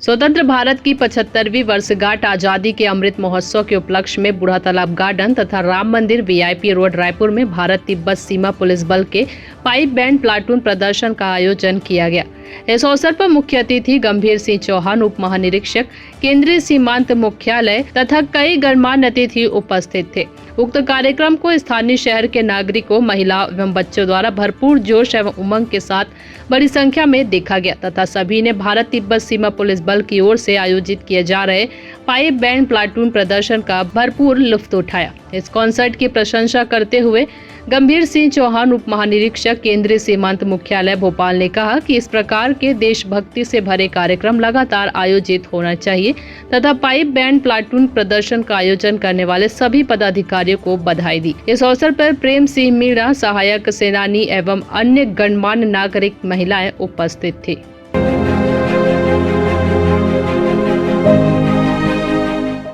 स्वतंत्र भारत की 75वीं वर्षगांठ आजादी के अमृत महोत्सव के उपलक्ष्य में बूढ़ा तालाब गार्डन तथा राम मंदिर वीआईपी रोड रायपुर में भारत तिब्बत सीमा पुलिस बल के पाइप बैंड प्लाटून प्रदर्शन का आयोजन किया गया। इस अवसर पर मुख्य अतिथि गंभीर सिंह चौहान, उप महानिरीक्षक केंद्रीय सीमांत मुख्यालय तथा कई गणमान्य अतिथि उपस्थित थे। उक्त कार्यक्रम को स्थानीय शहर के नागरिकों, महिला एवं बच्चों द्वारा भरपूर जोश एवं उमंग के साथ बड़ी संख्या में देखा गया तथा सभी ने भारत तिब्बत सीमा पुलिस बल की ओर से आयोजित किए जा रहे पाइप बैंड प्लाटून प्रदर्शन का भरपूर लुत्फ उठाया। इस कॉन्सर्ट की प्रशंसा करते हुए गंभीर सिंह चौहान, उप महानिरीक्षक केंद्रीय सीमांत मुख्यालय भोपाल ने कहा कि इस प्रकार के देशभक्ति से भरे कार्यक्रम लगातार आयोजित होना चाहिए तथा पाइप बैंड प्लाटून प्रदर्शन का आयोजन करने वाले सभी पदाधिकारियों को बधाई दी। इस अवसर पर प्रेम सिंह मीणा, सहायक सेनानी एवं अन्य गणमान्य नागरिक, महिलाएं उपस्थित थी।